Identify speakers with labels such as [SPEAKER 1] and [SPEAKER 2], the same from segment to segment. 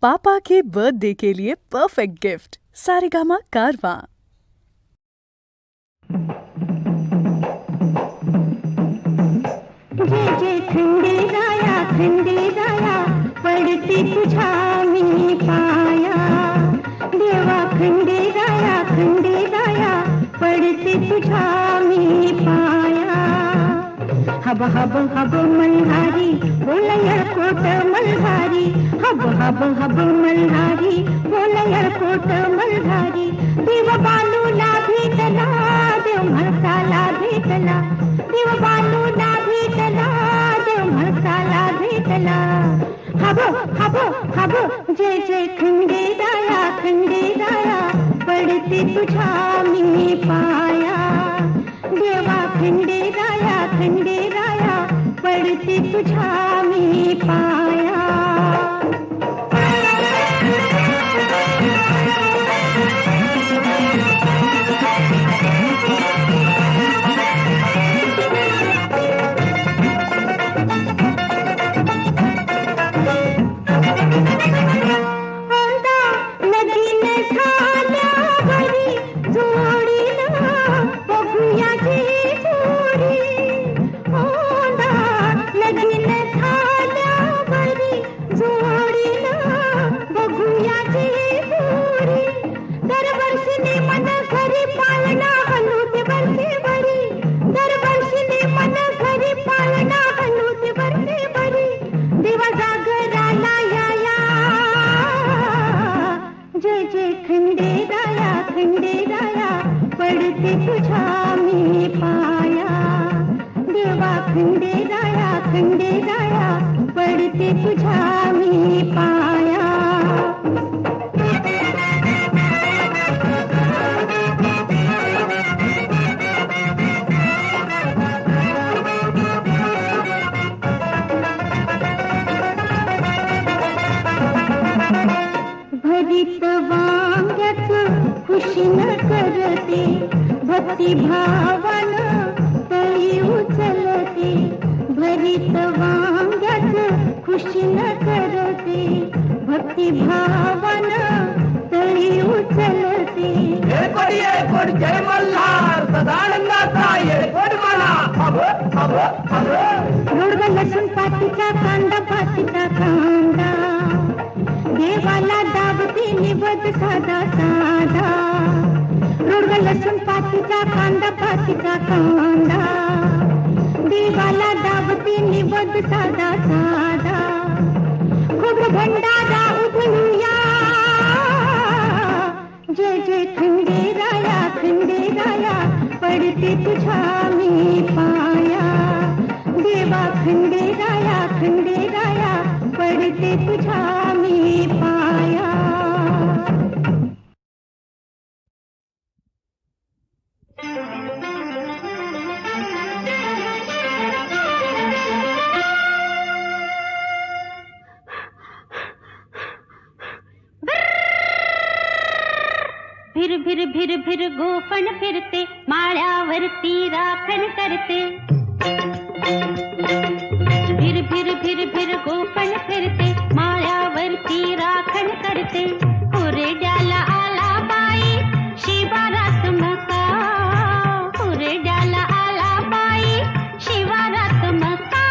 [SPEAKER 1] पापा के birthday के लिए perfect gift Saregama कारवां।
[SPEAKER 2] जे जे खंडेराया पडती तुझ्या मी पाया देवा खंडेराया पडती तुझ्या मी पाया हब हब हब मल्हारी बोलय कोट मल्हारी हब हब हब मल्हारी बोलय कोट मल्हारी देव बालूला भेटला देव म्हसाला भेटला देव बालूला भेटला देव म्हसाला भेटला हब हब हब जय जय खंडेराया पडते तुझ्या मी पाया देवा खंडेराया पडते तुझ्या मी पाया पडते तुझ्या मी पाया देवा खंडेराया पडते तुझ्या मी पाया भरीत वांग्याच खुशी न करते भक्ती भावन तळी उचलते भरीत वांग्याच खुशी न करते भक्ती भावन तळी उचलते
[SPEAKER 3] जय मल्हार सदानंदाचा येळकोट म्हणा
[SPEAKER 2] रोडगा लसूण पातीचा कांदा देवाला दाबते निवद साधा रोडगा लसूण पातीचा कांदा देवाला दाबते निवद साधा खोबरं भंडारा उधळूया जय जय खंडेराया पडते तुझ्या मी पाया देवा खंडेराया पडते तुझ्या मी पाया फिर गोफण फिरते माळ्यावरती राखण करते फिर गोफण फिरते माळ्यावरती राखण करते हुरड्याला आला बाई शिवारात मका हुरड्याला आला बाई शिवारात मका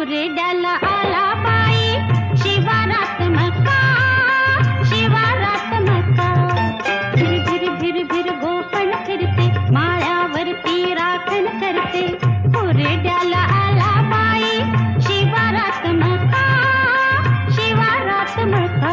[SPEAKER 2] हुरड्याला आला बाई शिवारात मका शिवारात मका भिर भिर भिर भिर गोपण फिरते माळ्यावरती राखण करते हुरड्याला आला बाई शिवारात मका शिवारात मका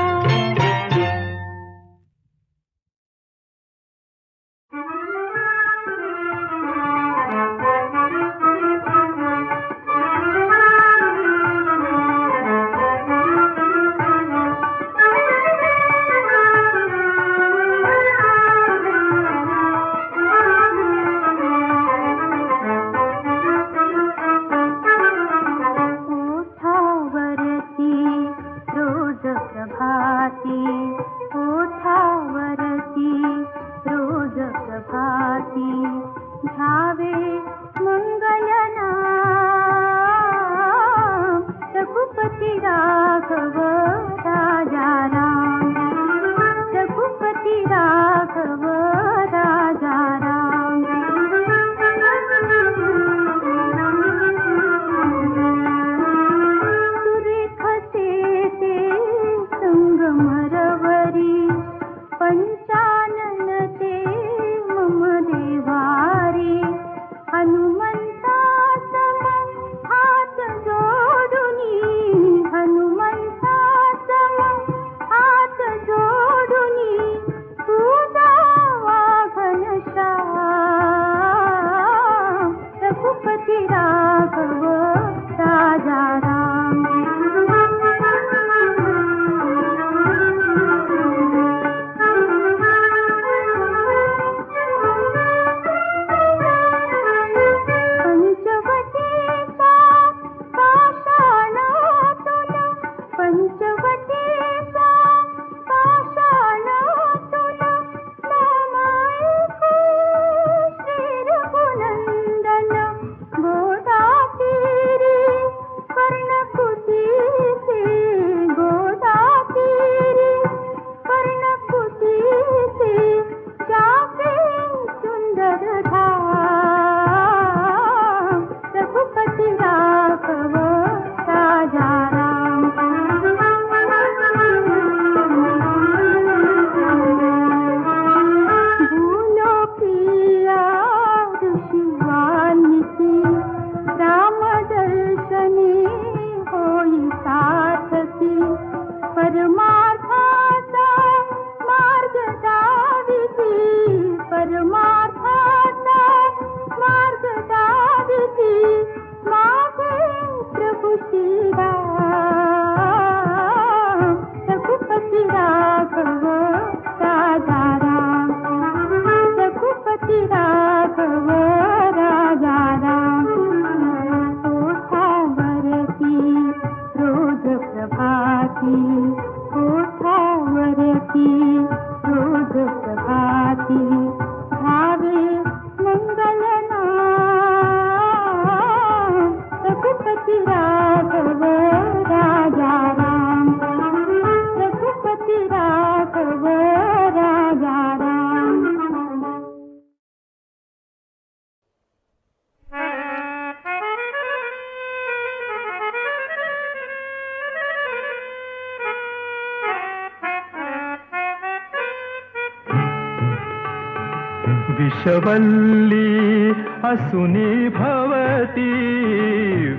[SPEAKER 4] विषवल्ली असुनी भवती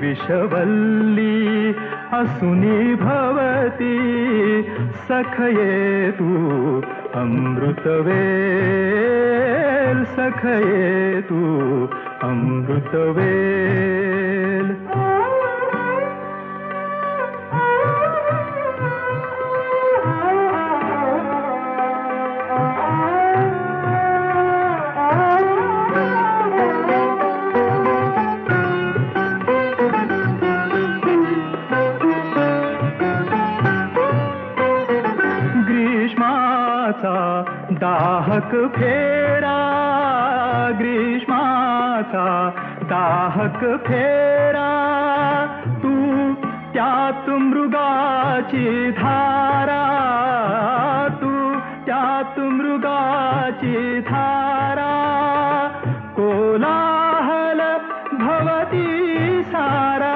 [SPEAKER 4] विषवल्ली असुनी भवती सखये तू अमृतवेल सखये तू अमृतवेल दाहक फेरा ग्रीष्माचा दाहक फेरा तू त्यात मृगाची धारा तू त्यात मृगाची धारा कोलाहल भवती सारा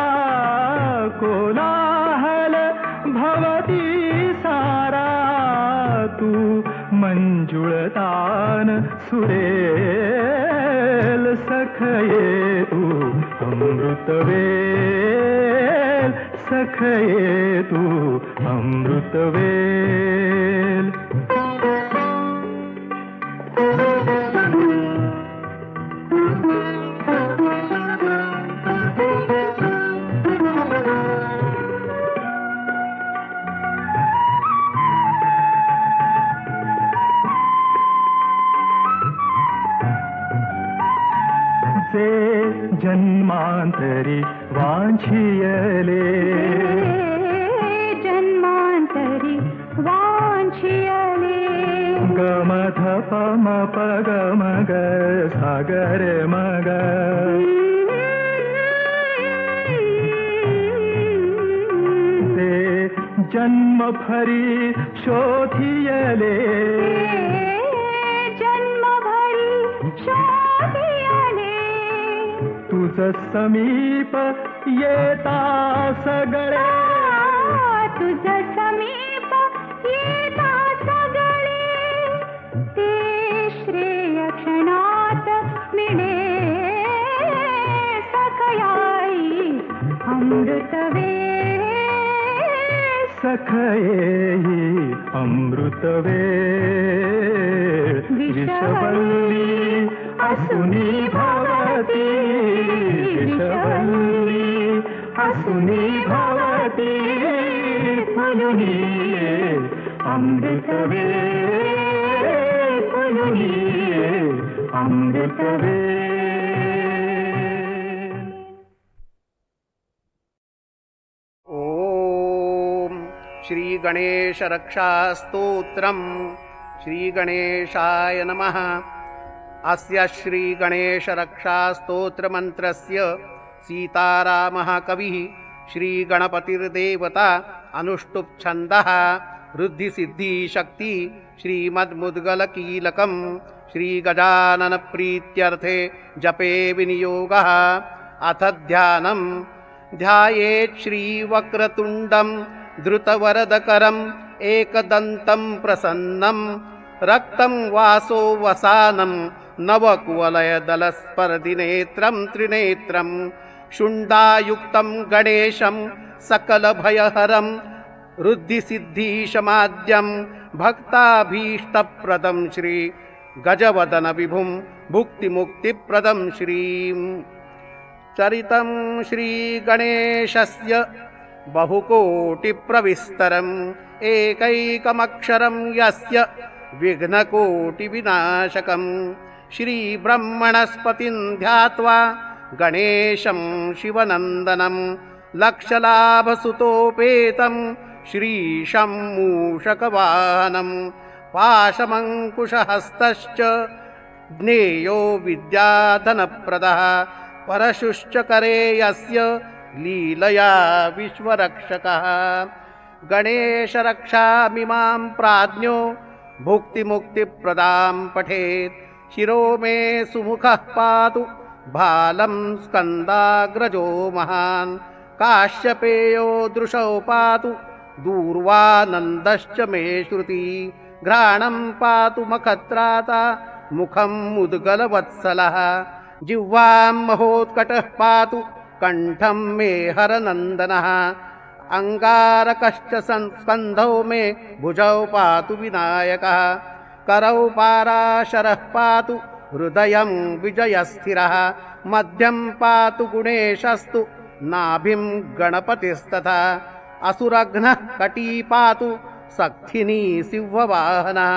[SPEAKER 4] कोलाहल भवती सारा तू मंजुळतान सुरेल सखये तू अमृतवेल सखये तू अमृतवेल जे जन्मांतरी वांछियले
[SPEAKER 2] जन्मांतरी वांछियले
[SPEAKER 4] गमथ पम पग मग सागर मग ते जन्म फरी शोधियले
[SPEAKER 2] जन्म भरी शोधियले
[SPEAKER 4] तुझ समीप येता सगळे
[SPEAKER 2] तुझ समीप येता सगळे ते श्रेय क्षणात मिळे सखयाई अमृतवेल
[SPEAKER 4] सखयेहि अमृतवेल विषवल्ली असुनी भवती विषवल्ली असुनी भवती फुलुनी अमृतवेल फुलुनी अमृतवेल
[SPEAKER 5] ओम श्री गणेश रक्षा स्तोत्रम श्री गणेशाय नमः। अस्य श्री गणेश रक्षा स्तोत्र मंत्रस्य सीतारामः कविः श्री गणपतिर्देवता अनुष्टुप् छन्दः वृद्धि सिद्धि शक्ति श्रीमद्मुद्गलकीलकं श्री गजानन प्रीत्यर्थे जपे विनियोगः। अथ ध्यानं ध्यायेत् श्रीवक्रतुण्डं धृतवरदकरम् एकदन्तं प्रसन्नं रक्तं वासो वसानं नवकुवलयदलस्पर्धिनेत्रं त्रिनेत्रं शुण्डायुक्तं गणेशं सकलभयहरं रुद्धिसिद्धिशमाद्यं भक्ताभीष्टप्रदं श्री गजवदन विभुं भुक्तिमुक्तिप्रदं श्रीं। चरितं श्रीगणेशस्य बहुकोटिप्रविस्तरम् एकैकमक्षरं यस्य विघ्नकोटिविनाशकं श्रीब्रह्मणस्पतिं ध्यात्वा गणेशं शिवनन्दनं लक्षलाभसुतोपेतं श्रीशं मूषकवाहनं पाशमङ्कुशहस्तश्च ज्ञेयो विद्याधनप्रदः परशुश्च करे यस्य लीलया विश्वरक्षकः। गणेशरक्षामिमां प्राज्ञो भुक्तिमुक्तिप्रदां पठेत् शिरो मे सुमुखः पातु भालं स्कन्दाग्रजो महान् काश्यपेयो दृशौ पातु दूर्वानन्दश्च मे श्रुति घ्राणं पातु मखत्राता मुखं मुद्गलवत्सलः जिह्वां महोत्कटः पातु कण्ठं मे हरनन्दनः अंगारकश्च स्कन्धौ मे भुजौ पातु विनायकः करौ पाराशरः पातु हृदयं विजयस्थिरः मध्यं पातु गुणेशस्तु नाभिं गणपतिस्तथा असुरघ्नः कटी पातु सक्थिनी सिंहवाहनः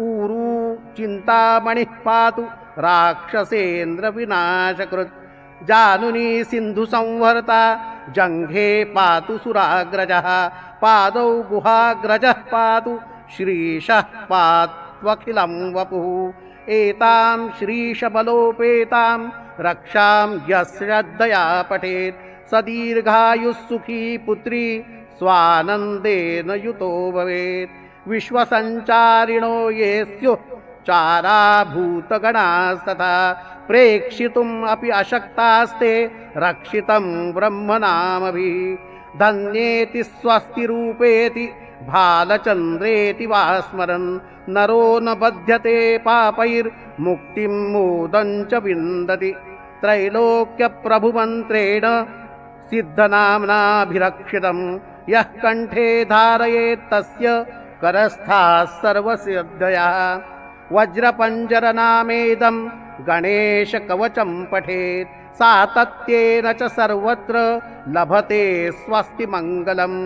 [SPEAKER 5] ऊरू चिन्तामणिः पातु राक्षसेन्द्रविनाशकृत् जानुनी सिन्धुसंवर्ता जङ्घे पातु सुराग्रजः पादौ गुहाग्रजः पातु श्रीशः पात्वखिलं वपुः एतां श्रीशबलोपेतां रक्षां यश्रद्धया पठेत् स दीर्घायुः सुखी पुत्री स्वानन्देन युतो भवेत् विश्वसञ्चारिणो ये स्युः चाराभूतगणास्तथा प्रेक्षितुम् अपि अशक्तास्ते रक्षितं ब्रह्मनामभिः धन्येति स्वस्तिरूपेति भालचन्द्रेति वा स्मरन् नरो न बध्यते पापैर्मुक्तिं मोदं च विन्दति त्रैलोक्यप्रभुमन्त्रेण सिद्धनाम्नाभिरक्षितं यः कण्ठे धारयेत् तस्य करस्थाः सर्वसिद्धयः वज्रपञ्जरनामेदं गणेशकवचं पठेत् सातत्येन च सर्वत्र लभते स्वस्तिमङ्गलम्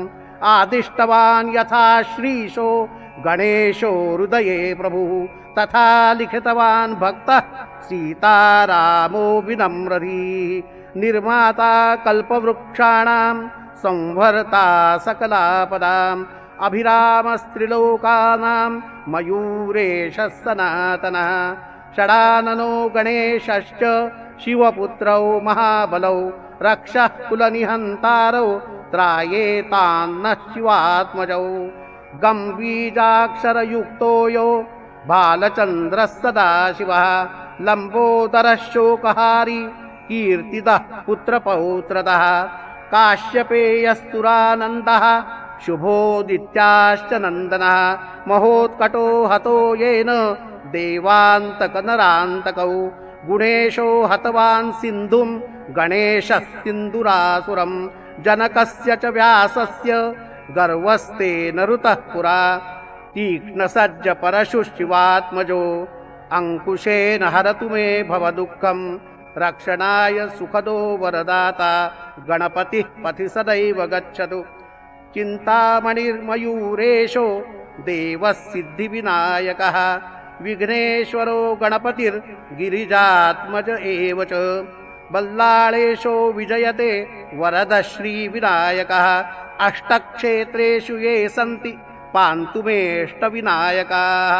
[SPEAKER 5] आदिष्टवान् यथा श्रीशो गणेशो हृदये प्रभुः तथा लिखितवान् भक्तः सीतारामो विनम्रधीः निर्माता कल्पवृक्षाणां संवर्ता सकलापदाम् अभिरामस्त्रिलोकानां मयूरेशः सनातनः षडाननो गणेशश्च शिवपुत्रौ महाबलौ रक्षः कुलनिहन्तारौ त्रायेतान्नः शिवात्मजौ गम्बीजाक्षरयुक्तो यो बालचन्द्रः सदाशिवः लम्बोदरः शोकहारी कीर्तिदः पुत्रपौत्रतः काश्यपेयस्तुरानन्दः शुभोदित्याश्च नन्दनः महोत्कटो हतो येन देवान्तकनरान्तकौ गुणेशो हतवान् सिन्धुं गणेशः सिन्धुरासुरं जनकस्य च व्यासस्य गर्वस्तेन ऋतः पुरा तीक्ष्णसज्ज परशुशिवात्मजो अङ्कुशेन हरतु मे भवदुःखं रक्षणाय सुखदो वरदाता गणपतिः पथि सदैव गच्छतु चिन्तामणिर्मयूरेशो देवः सिद्धिविनायकः विघ्नेश्वरो गणपतिर्गिरिजात्मज एव च बल्लाळेशो विजयते वरदः श्रीविनायकः अष्टक्षेत्रेषु ये सन्ति पान्तु मेष्टविनायकाः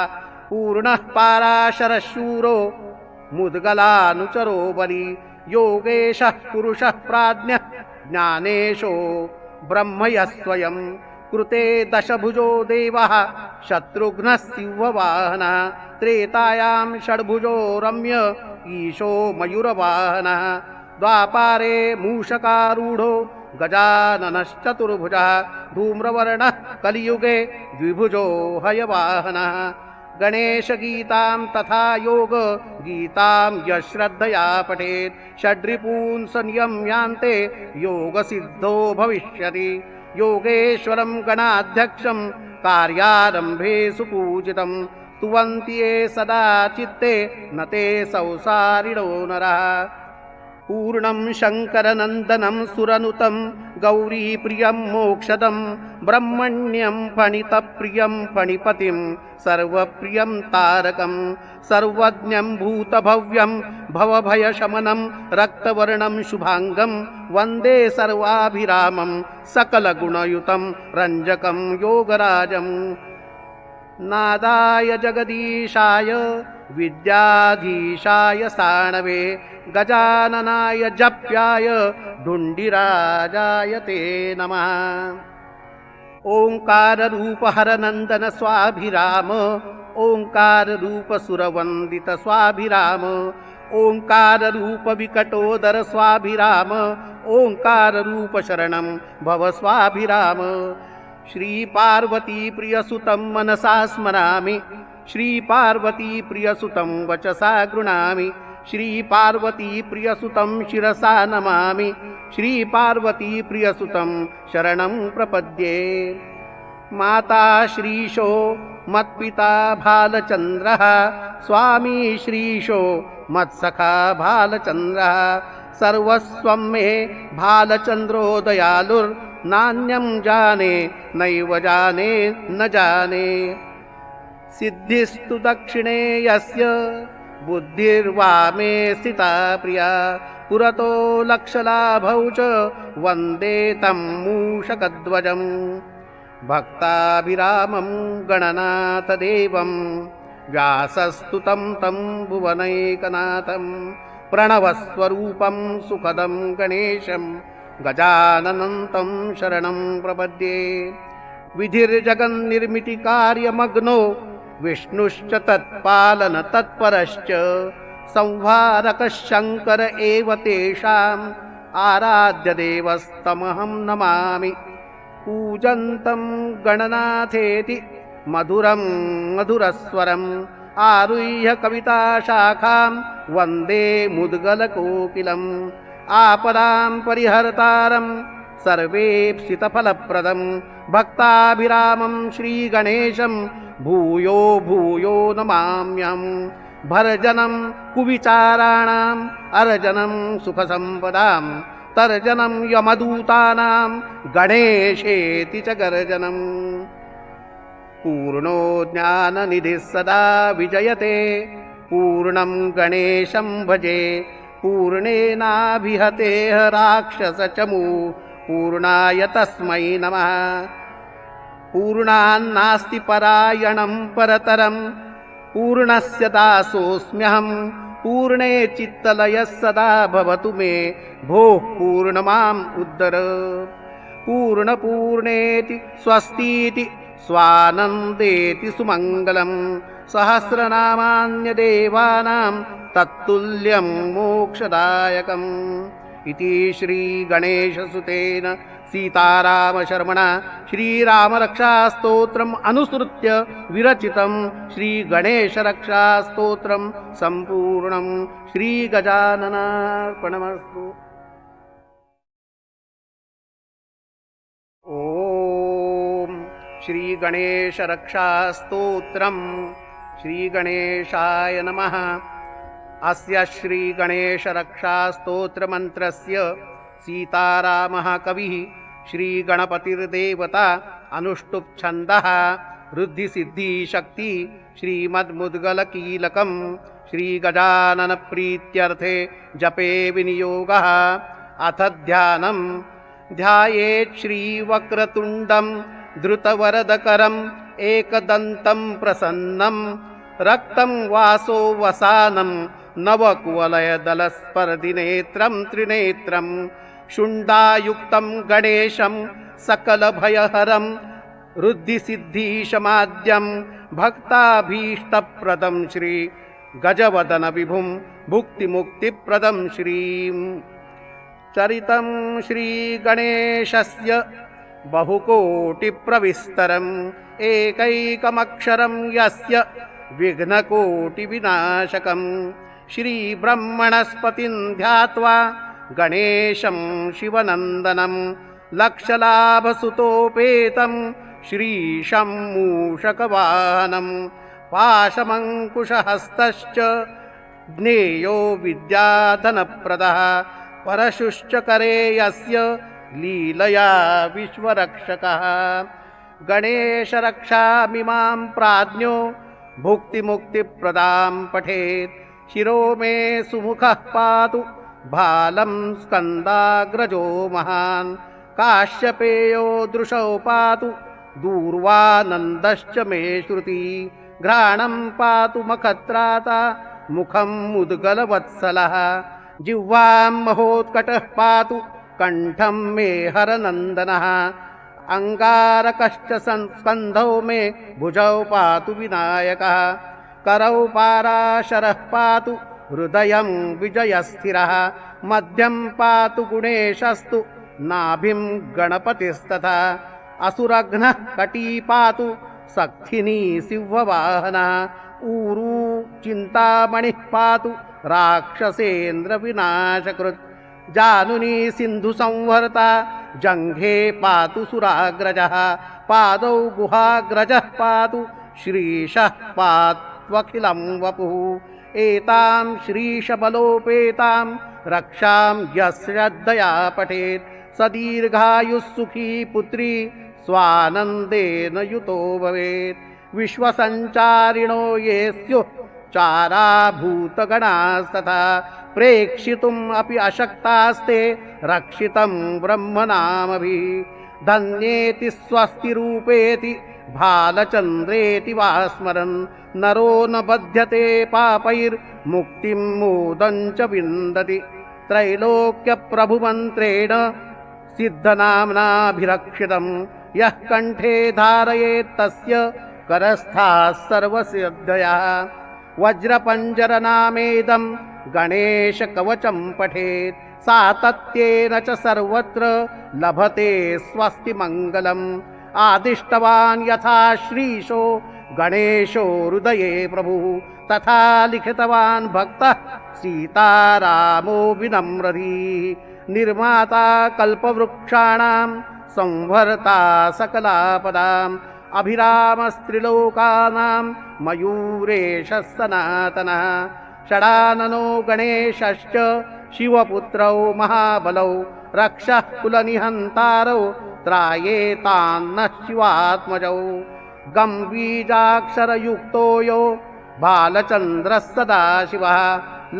[SPEAKER 5] पूर्णः पाराशरशूरो मुद्गलानुचरो बली योगेशः पुरुषः प्राज्ञः ज्ञानेशो ब्रह्मयः स्वयं कृते दशभुजो देवः शत्रुघ्नः सिंहवाहनः त्रेतायां षड्भुजो रम्य ईशो मयूरवाहनः द्वापारे मूषकारूढो गजाननश्चतुर्भुजः धूम्रवर्णः कलियुगे द्विभुजो हयवाहनः गणेशगीतां तथा योगगीतां यश्रद्धया पठेत् षड्रिपून् संयम्यान्ते योगसिद्धो भविष्यति योगेश्वरं गणाध्यक्षं कार्यारम्भे सुपूजितं स्तुवन्ति ये सदा चित्ते न ते संसारिणो नरः पूर्णं शङ्करनन्दनं सुरनुतं गौरीप्रियं मोक्षदं ब्रह्मण्यं फणितप्रियं फणिपतिं सर्वप्रियं तारकं सर्वज्ञं भूतभव्यं भवभयशमनं रक्तवर्णं शुभाङ्गं वन्दे सर्वाभिरामं सकलगुणयुतं रञ्जकं योगराजम् नादाय जगदीशाय विद्याधीशाय साणवे गजाननाय जप्याय ढुण्डिराजाय ते नमः ओंकाररूप हरनन्दन स्वाभिराम ओंकाररूप सुरवन्दित स्वाभिराम ओंकाररूप विकटोदर स्वाभिराम ओंकाररूप शरणं भव स्वाभिराम श्रीपार्वती प्रियसुतं मनसा स्मरामि श्रीपार्वती प्रियसुतं वचसा गृणामि श्रीपार्वती प्रियसुतं शिरसा नमामि श्रीपार्वती प्रियसुतं शरणं प्रपद्ये माता श्रीशो मत्पिता भालचन्द्रः स्वामी श्रीशो मत्सखा भालचन्द्रः सर्वस्वं मे भालचन्द्रो दयालुर्नान्यं जाने नैव जाने न जाने सिद्धिस्तु दक्षिणे यस्य बुद्धिर्वामे स्थिता प्रिया पुरतो लक्षलाभौ च वन्दे तं मूषकध्वजं भक्ताभिरामं गणनाथदेवं व्यासस्तुतं तं भुवनैकनाथं प्रणवस्वरूपं सुखदं गणेशं गजाननं तं शरणं प्रपद्ये विधिर्जगन्निर्मितिकार्यमग्नो विष्णुश्च तत्पालनतत्परश्च संहारकः शङ्कर एव तेषां आराध्यदेवस्तमहं नमामि पूजन्तं गणनाथेति मधुरं मधुरस्वरम् आरुह्य कविताशाखां वन्दे मुद्गलकोकिलम् आपदां परिहर्तारं सर्वेप्सितफलप्रदं भक्ताभिरामं श्रीगणेशं भूयो भूयो नमाम्यहम् भर्जनं कुविचाराणाम् अर्जनं सुखसम्पदां तर्जनं यमदूतानां गणेशेति च गर्जनम् पूर्णो ज्ञाननिधिः सदा विजयते पूर्णं गणेशं भजे पूर्णेनाभिहतेः राक्षसचमू पूर्णाय तस्मै नमः पूर्णान्नास्ति परायणं परतरं पूर्णस्य दासोऽस्म्यहं पूर्णे चित्तलयः सदा भवतु मे भोः पूर्णमाम् उद्धर पूर्णपूर्णेति स्वस्तीति स्वानन्देति सुमङ्गलं सहस्रनामान्यदेवानां तत्तुल्यं मोक्षदायकम् इति श्रीगणेशसुतेन सीतारामशर्मणा श्रीरामरक्षास्तोत्रम् अनुसृत्य विरचितं श्रीगणेशरक्षास्तोत्रं सम्पूर्णं श्रीगजाननार्पणमस्तु। ॐ श्रीगणेशरक्षास्तोत्रं श्रीगणेशाय नमः। अस्य श्रीगणेशरक्षास्तोत्रमन्त्रस्य सीतारामः कविः श्रीगणपतिर्देवता अनुष्टुप्छन्दः वृद्धिसिद्धिशक्ति श्रीमद्मुद्गलकीलकं श्रीगजाननप्रीत्यर्थे जपे विनियोगः। अथ ध्यानं ध्यायेत् श्रीवक्रतुण्डं धृतवरदकरम् एकदन्तं प्रसन्नं रक्तं वासो वसानं नवकुवलयदलस्पर्धिनेत्रं त्रिनेत्रं शुण्डायुक्तं गणेशं सकलभयहरं रुद्धिसिद्धिशमाद्यं भक्ताभीष्टप्रदं श्री गजवदनविभुं भुक्तिमुक्तिप्रदं श्रीं चरितं श्रीगणेशस्य बहुकोटिप्रविस्तरम् एकैकमक्षरं यस्य विघ्नकोटिविनाशकं श्रीब्रह्मणस्पतिं ध्यात्वा गणेशं शिवनन्दनं लक्षलाभसुतोपेतं श्रीशं मूषकवाहनं पाशमङ्कुशहस्तश्च ज्ञेयो विद्याधनप्रदः परशुश्च करे यस्य लीलया विश्वरक्षकः गणेशरक्षामिमां प्राज्ञो भुक्तिमुक्तिप्रदां पठेत् शिरो मे सुमुखः पातु भालं स्कन्दाग्रजो महान् काश्यपेयो दृशौ पातु दूर्वानन्दश्च मे श्रुति घ्राणं पातु मखत्राता मुखं मुद्गलवत्सलः जिह्वां महोत्कटः पातु कण्ठं मे हरनन्दनः अङ्गारकश्च स्कन्धौ मे भुजौ पातु विनायकः करौ पाराशरः पातु हृदयं विजयस्थिरः मध्यं पातु गुणेशस्तु नाभिं गणपतिस्तथा असुरघ्नः कटी पातु सक्थिनी सिंहवाहनः ऊरू चिन्तामणिः पातु राक्षसेन्द्रविनाशकृत् जानुनी सिन्धुसंवर्ता जङ्घे पातु सुराग्रजः पादौ गुहाग्रजः पातु श्रीशः पात्वखिलं वपुः एतां श्रीशबलोपेतां रक्षां यश्रद्धया पठेत् स दीर्घायुः सुखी पुत्री स्वानन्देन युतो भवेत् विश्वसञ्चारिणो ये स्युः चाराभूतगणास्तथा प्रेक्षितुम् अपि अशक्तास्ते रक्षितं ब्रह्मनामभिः धन्येति स्वस्तिरूपेति भालचन्द्रेति वा स्मरन् नरो न बध्यते पापैर्मुक्तिं मोदं च विन्दति त्रैलोक्यप्रभुमन्त्रेण सिद्धनाम्नाभिरक्षितं यः कण्ठे धारयेत् तस्य करस्थाः सर्वसिद्धयः वज्रपञ्जरनामेदं गणेशकवचं पठेत् सातत्येन च सर्वत्र लभते स्वस्ति मङ्गलम् आदिष्टवान् यथा श्रीशो गणेशो हृदये प्रभुः तथा लिखितवान् भक्तः सीतारामो विनम्रधीः निर्माता कल्पवृक्षाणां संवर्ता सकलापदाम् अभिरामस्त्रिलोकानां मयूरेशः सनातनः षडाननो गणेशश्च शिवपुत्रौ महाबलौ रक्षः कुलनिहन्तारौ त्रायेतान्नः शिवात्मजौ गम्बीजाक्षरयुक्तो यो बालचन्द्रः सदाशिवः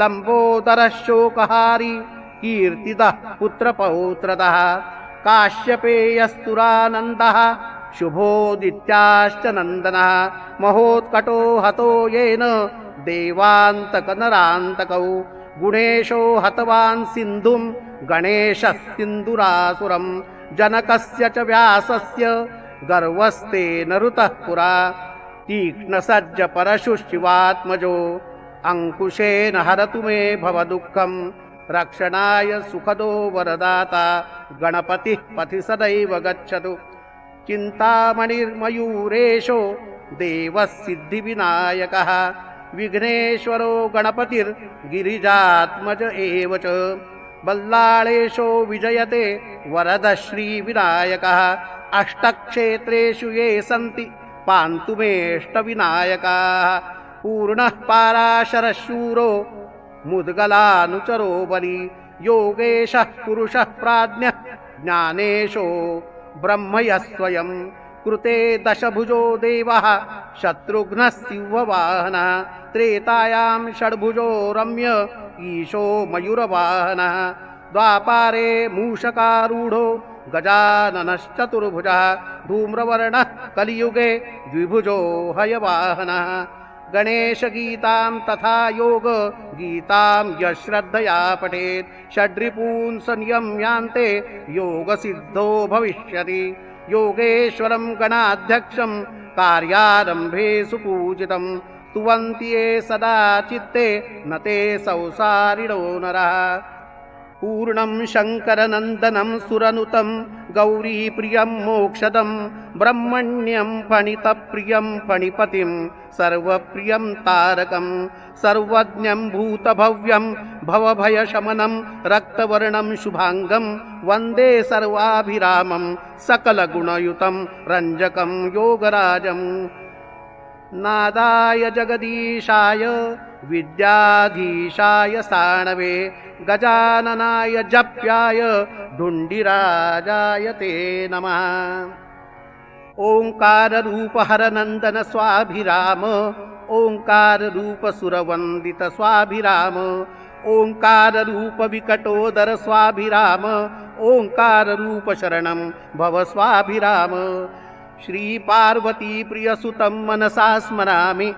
[SPEAKER 5] लम्बोदरः शोकहारी कीर्तिदः पुत्रपौत्रदः काश्यपेयस्तुरानन्दः शुभोदित्याश्च नन्दनः महोत्कटो हतो येन देवान्तकनरान्तकौ गुणेशो हतवान् सिन्धुं गणेशः सिन्धुरासुरं जनकस्य च व्यासस्य गर्वस्तेन ऋतः पुरा तीक्ष्णसज्ज परशुशिवात्मजो अङ्कुशेन हरतु मे भवदुःखं रक्षणाय सुखदो वरदाता गणपतिः पथि सदैव गच्छतु चिन्तामणिर्मयूरेशो देवः सिद्धिविनायकः विघ्नेश्वरो गणपतिर्गिरिजात्मज एव च बल्लाळेशो विजयते वरदः श्रीविनायकः अष्टक्षेत्रेषु ये सन्ति पान्तु मेष्टविनायकाः पूर्णः पाराशरशूरो मुद्गलानुचरो बली योगेशः पुरुषः प्राज्ञः ज्ञानेशो ब्रह्मयः स्वयं कृते दशभुजो देवः शत्रुघ्नः सिंहवाहनः त्रेतायां षड्भुजो रम्य ईशो मयूरवाहनः द्वापारे मूषकारूढो गजाननश्चतुर्भुजः धूम्रवर्णः कलियुगे द्विभुजो हयवाहनः गणेशगीतां तथा योगगीतां यश्रद्धया पठेत् षड्रिपून् संयम्यान्ते योगसिद्धो भविष्यति योगेश्वरं गणाध्यक्षं कार्यारम्भे सुपूजितं स्तुवन्ति ये सदा चित्ते न ते संसारिणो नरः पूर्णं शङ्करनन्दनं सुरनुतं गौरीप्रियं मोक्षदं ब्रह्मण्यं फणितप्रियं फणिपतिं सर्वप्रियं तारकं सर्वज्ञं भूतभव्यं भवभयशमनं रक्तवर्णं शुभाङ्गं वन्दे सर्वाभिरामं सकलगुणयुतं रञ्जकं योगराजम् नादाय जगदीशाय विद्याधीशाय साणवे गजाननाय जप्याय ढुण्डिराजाय ते नमः ओंकाररूपहरनन्दन स्वाभिराम ओंकाररूपसुरवन्दित स्वाभिराम ओंकाररूपविकटोदर स्वाभिराम ओंकाररूपशरणं भव स्वाभिराम श्रीपार्वतीप्रियसुतं मनसा स्मरामि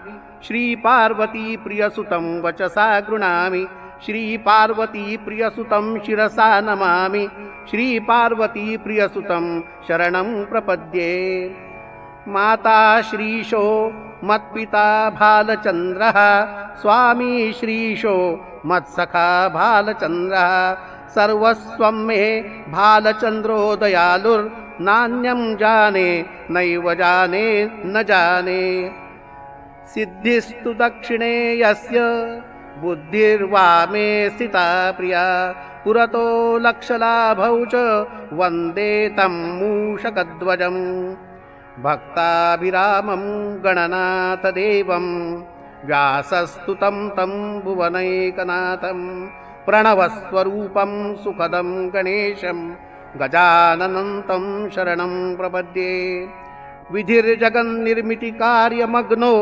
[SPEAKER 5] श्रीपार्वतीप्रियसुतं वचसा गृणामि श्रीपार्वतीप्रियसुतं शिरसा नमामि श्रीपार्वतीप्रियसुतं शरणं प्रपद्ये माता श्रीशो मत्पिता भालचन्द्रः स्वामी श्रीशो मत्सखा भालचन्द्रः सर्वस्वं मे भालचन्द्रो दयालुर्नान्यं जाने नैव जाने न जाने सिद्धिस्तु दक्षिणे यस्य बुद्धिर्वामे स्थिता प्रिया पुरतो लक्षलाभौ च वन्दे तं मूषकध्वजं भक्ताभिरामं गणनाथदेवं व्यासस्तुतं तं भुवनैकनाथं प्रणवस्वरूपं सुखदं गणेशं गजाननं तं शरणं प्रपद्ये विधिर्जगन्निर्मितिकार्यमग्नो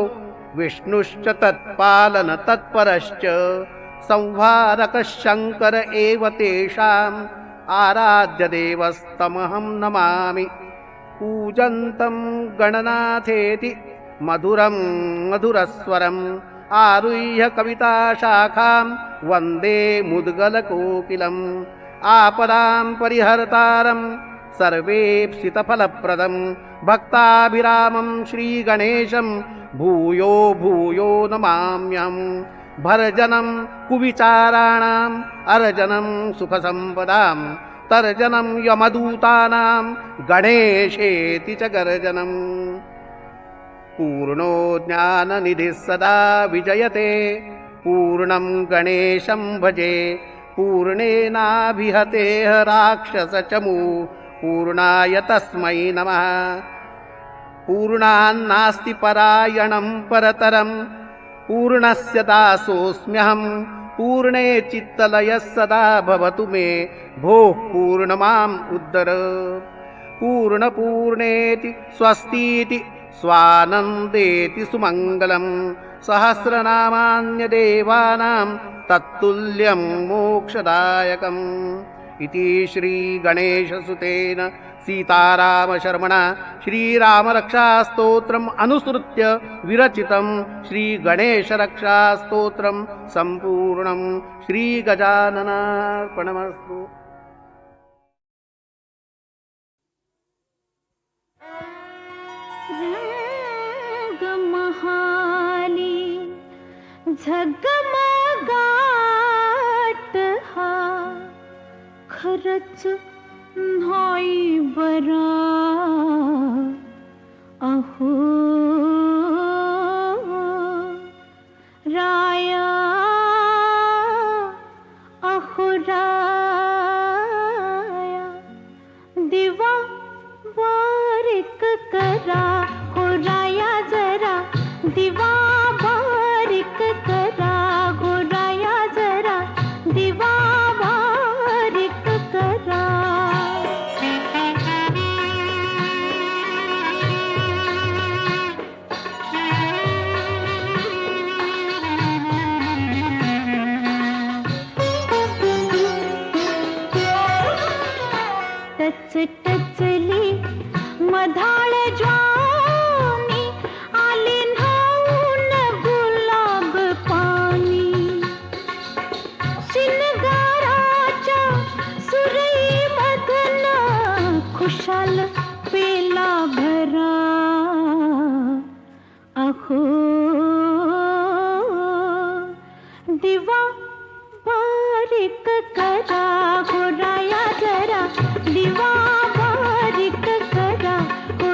[SPEAKER 5] विष्णुश्च तत्पालनतत्परश्च संहारकः शङ्कर एव तेषाम् आराध्यदेवस्तमहं नमामि पूजन्तं गणनाथेति मधुरं मधुरस्वरम् आरुह्य कविताशाखां वन्दे मुद्गलकोकिलम् आपदां परिहर्तारं सर्वेप्सितफलप्रदं भक्ताभिरामं श्रीगणेशं भूयो भूयो नमाम्यहम् भर्जनं कुविचाराणाम् अर्जनं सुखसम्पदां तर्जनं यमदूतानां गणेशेति च गर्जनम् पूर्णो ज्ञाननिधिः सदा विजयते पूर्णं गणेशं भजे पूर्णेनाभिहतेः राक्षसचमू पूर्णाय तस्मै नमः पूर्णान्नास्ति परायणं परतरं पूर्णस्य दासोऽस्म्यहं पूर्णे चित्तलयः सदा भवतु मे भोः पूर्ण माम् उद्धर पूर्णपूर्णेति स्वस्तीति स्वानन्देति सुमङ्गलं सहस्रनामान्यदेवानां तत्तुल्यं मोक्षदायकम् इति श्रीगणेशसुतेन सीतारामशर्मणा श्रीरामरक्षास्तोत्रम् अनुसृत्य विरचितं श्रीगणेशरक्षास्तोत्रं सम्पूर्णं श्रीगजाननार्पणमस्तु।
[SPEAKER 2] महाली झगमगाट हा खरच नाही बरा अहो राया अहो राया दिवा बारीक करा हो राया जरा दिवा बारीक करा हो राया जरा दिवा बारीक करा टच टचली मधाळ ज्वानी आली न्हाऊन गुलाब पाणी शिनगाराच्या सुरई मधन खुशाल पेला भरा अहो दिवा बारीक करा हो राया जरा दिवा बारीक करा हो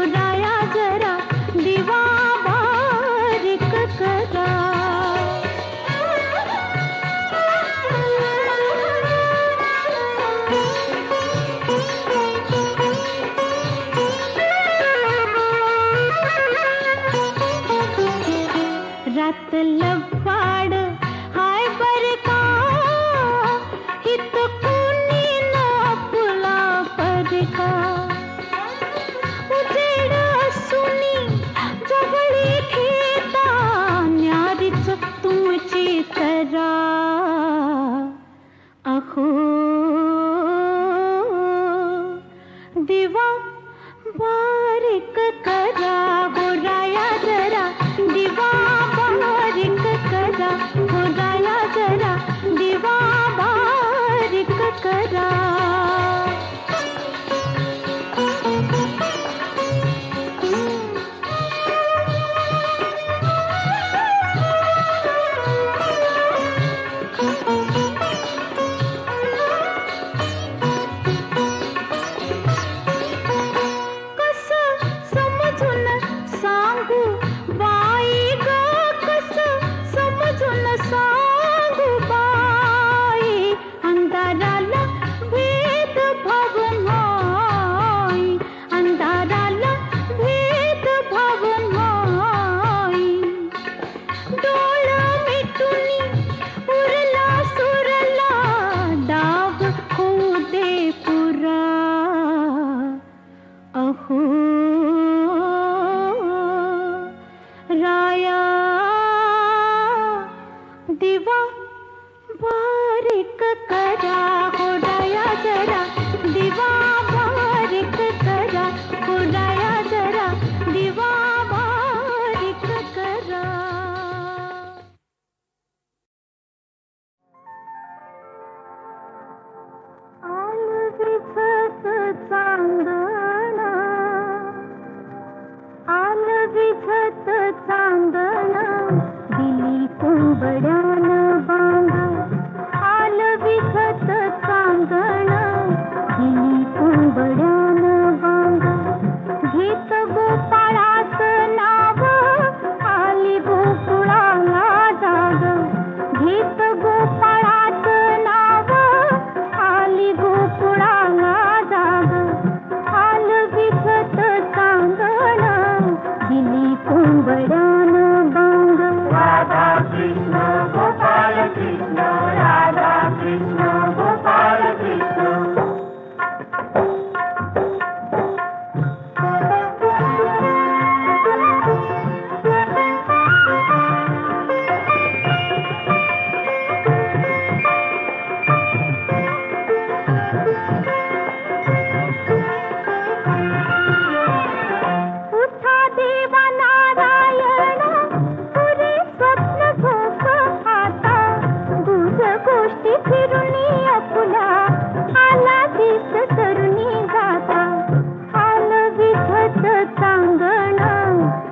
[SPEAKER 2] विहरत चांगण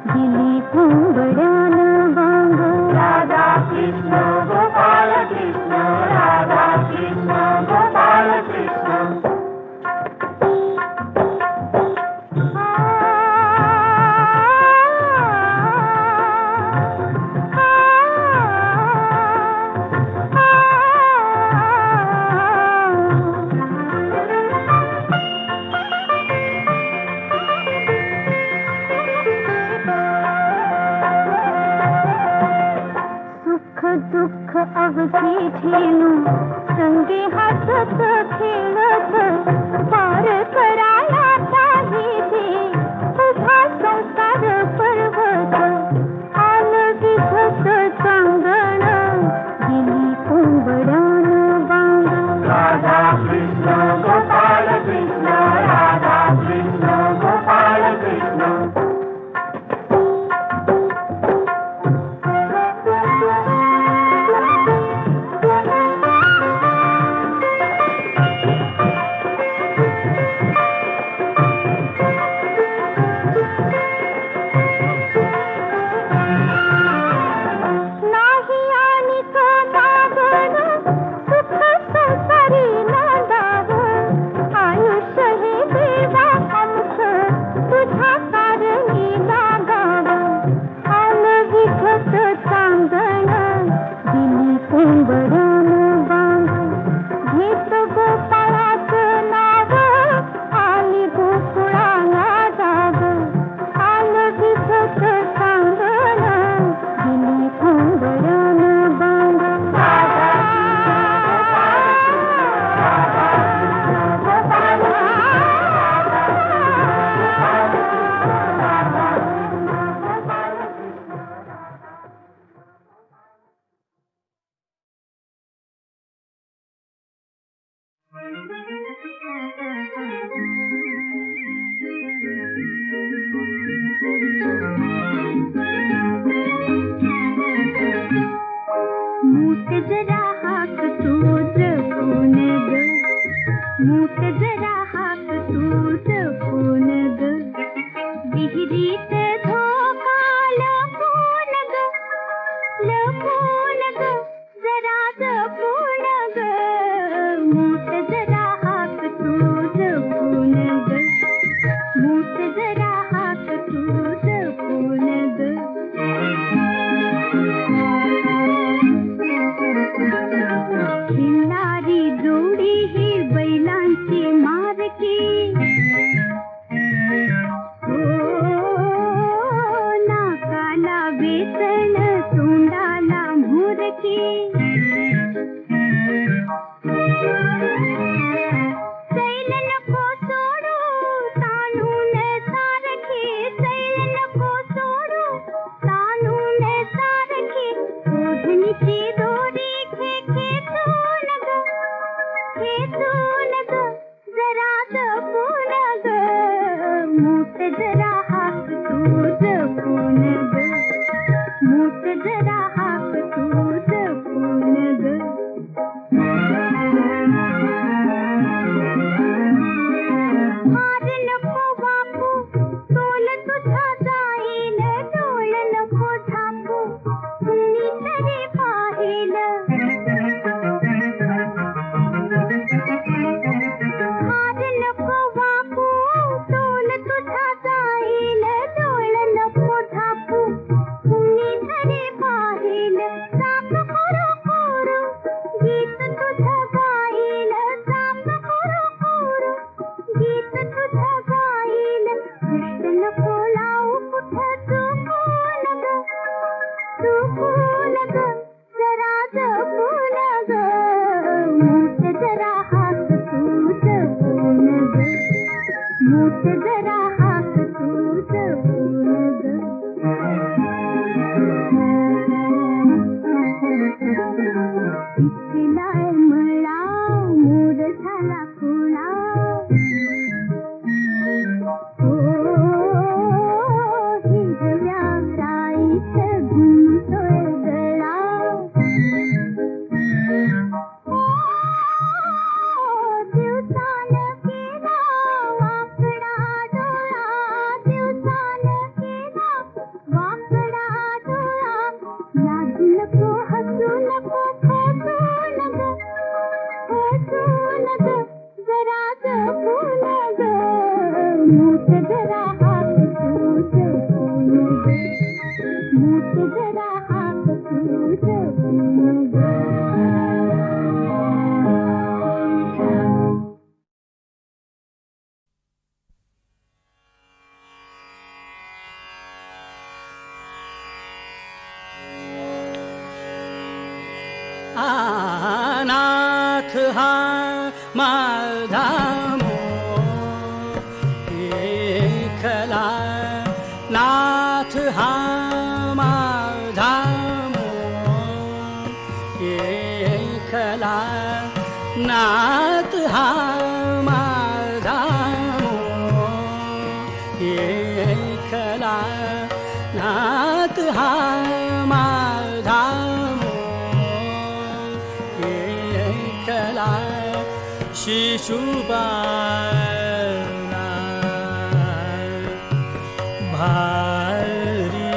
[SPEAKER 2] दिली कोंबड्यानं बांग.
[SPEAKER 4] राधा कृष्ण गोपाल कृष्ण राधा कृष्ण गोपाल कृष्ण.
[SPEAKER 2] दुःख अवघी झेलू संगे हातत खेळत पार कराया पाहिजे उभा संसार पर्वत. आलं विधत चांगण दिली कोंबड्यानं बांग.
[SPEAKER 4] राधा कृष्ण गोपाल कृष्ण राधा कृष्ण गोपाल कृष्ण.
[SPEAKER 2] मूठ जरा हाक सूत्र कोण ग. मूठ जरा हाक सूत्र कोण ग. विहिरीत धोका लपून ग. लपून ग जरा जपून ग. मूठ जरा हाक सूत्र कोण ग. मूठ जरा हाक सूत्र कोण ग. खिल्लारी जोडी ही बैलांची मारकी. हो जरा हाक तू जपून ग.
[SPEAKER 6] नाथ हा माझा मोर एकला, नाथ हा माझा मोर एकला, नाथ हा माझा मोर एकला, नाथ हा माझा एकला, शिशुपाला भारी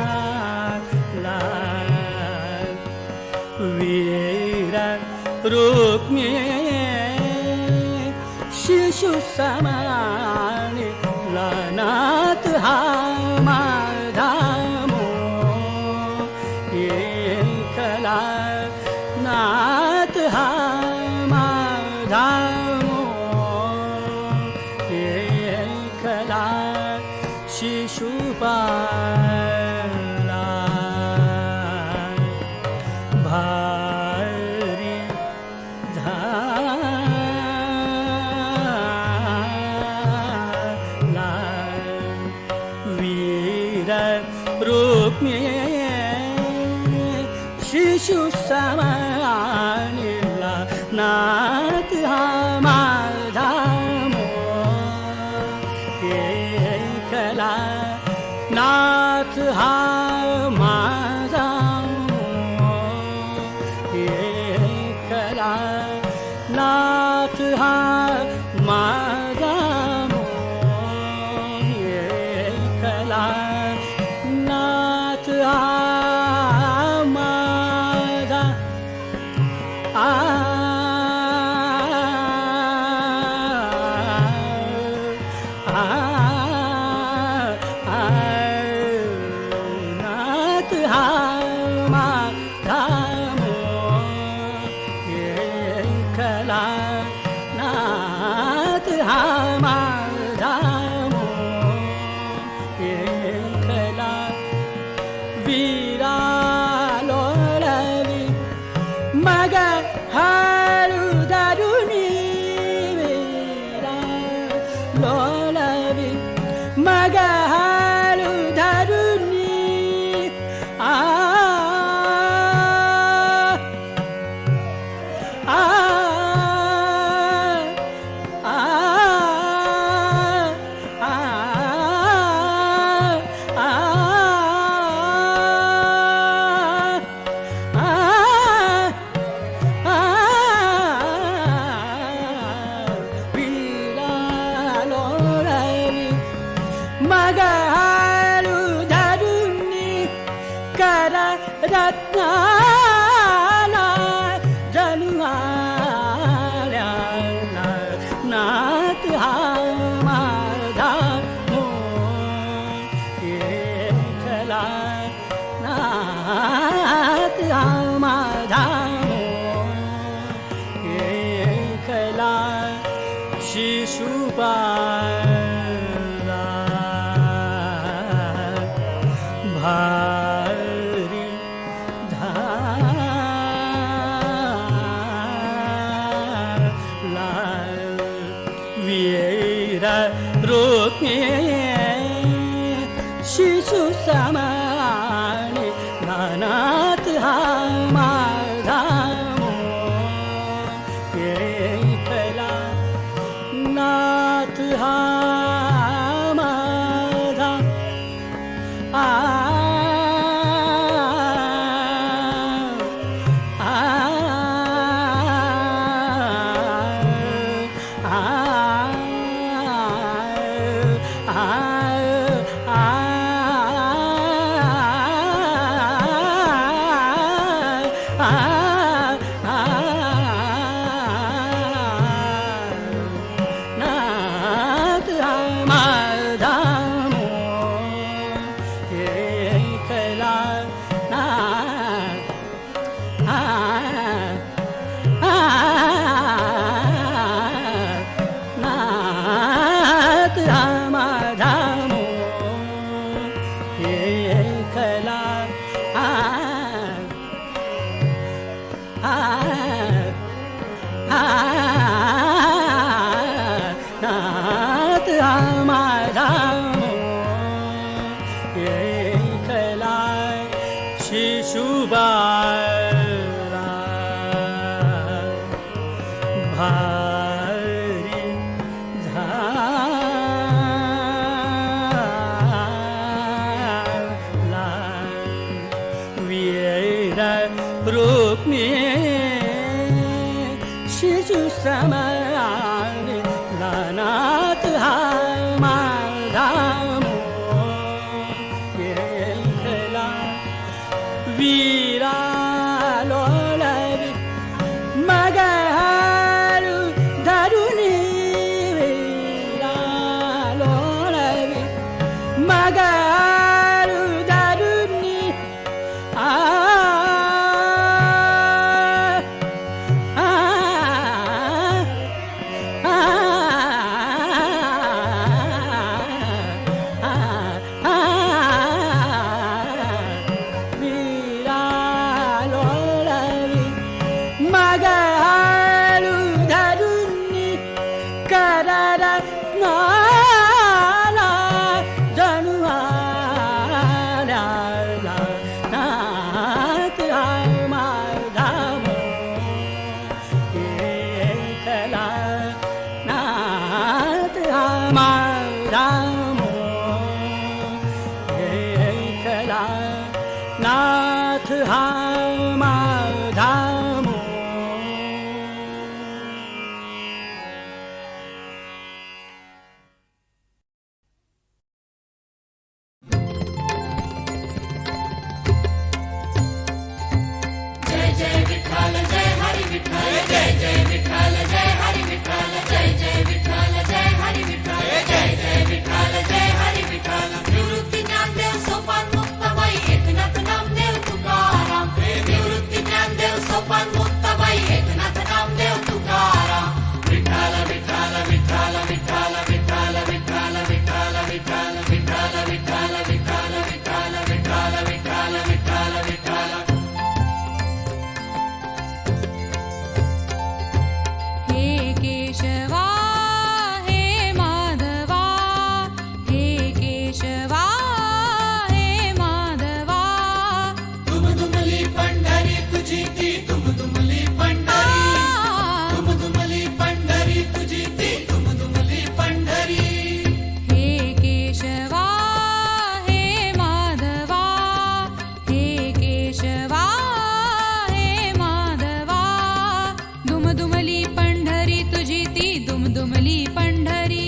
[SPEAKER 6] झाला, वीर रुक्मिणी शिशु समान, नाथ हा माझा एकला, नाथ हा माझा मोर एकला, शिशुपाला भारी झाला, वीर रुक्मिणी शिशु समानिला, नाथ हा माझा मोर एकला, नाथ हा माझा मोर एकला, नाथ हा माझा मोर एकला, नाथ हा नाथ हा माझा मोर एकला, नाथ हा माझा मोर एकला, वीरा लोळवी मग हारू दारुणी, वीरा लोळवी मग हारू दारुणी, आ आ आ मग हारू धरुणी कर रत्नाला जन्माला, नाथ हा माझा मोर एकला, नाथ हा माझा मोर एकला, शिशुपाला भारी झाला, वीर रुक्मिणी शिशु समान, नाथ हा माझा मोर एकला, नाथ हा माझा नाथ करार नाला जणू आल्या नाथ हा माझा एकला नाथ हा माझा एकला नाथ हा माझा
[SPEAKER 7] निवृत्ती ज्ञानदेव सोपान मुक्ताबाई एकनाथ नामदेव तुकाराम निवृत्ती ज्ञानदेव सोपान मुक्ताबाई एकनाथ नामदेव तुकाराम विठ्ठल विठ्ठल विठ्ठल विठ्ठल विठ्ठल विठ्ठल विठ्ठल विठ्ठल विठ्ठल विठ्ठल विठ्ठल विठ्ठल विठ्ठल विठ्ठल विठ्ठल विठ्ठल
[SPEAKER 2] हे केशवा हे माधवा हे केशवा हे माधवा
[SPEAKER 7] दुमदुमली पंढरी तुझी ती दुमदुमली पंढरी दुमदुमली पंढरी तुझी ती दुमदुमली पंढरी
[SPEAKER 2] हे केशवा हे माधवा हे केशवा हे माधवा दुमदुमली पंढरी तुझी ती दुमदुमली पंढरी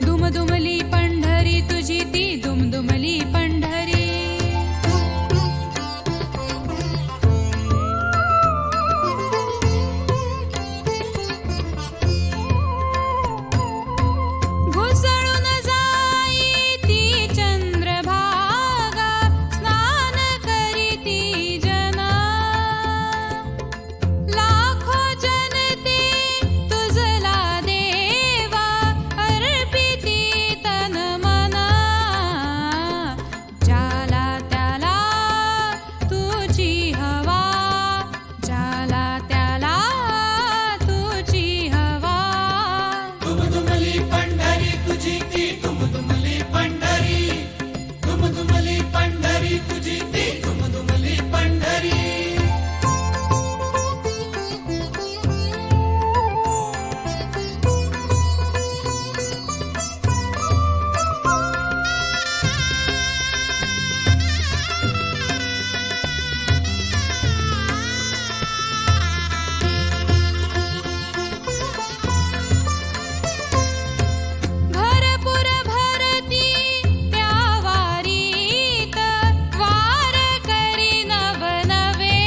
[SPEAKER 2] दुमदुमली पंढरी तुझी ती दुमदुमली पंढरी घुसळून जाई ती चंद्रभागा स्नान करीती जना लाखो जनते तुझला देवा अर्पिती तन मना ज्याला त्याला तुझी हवा ज्याला त्याला तुझी हवा
[SPEAKER 7] दुमदुमली पंढरी तुझी ती दुमदुमली पंढरी दुमदुमली पंढरी तुझी ती दुमदुमली पंढरी
[SPEAKER 2] घरपुर भरती त्या वारीत वार करी नवनवे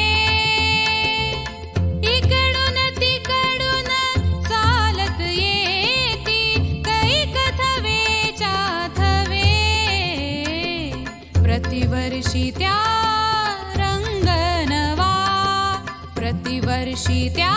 [SPEAKER 2] इकडून तिकडून चालत येती कैक थवेच्या थवे प्रतिवर्षी त्या रंगनवा प्रतिवर्षी त्या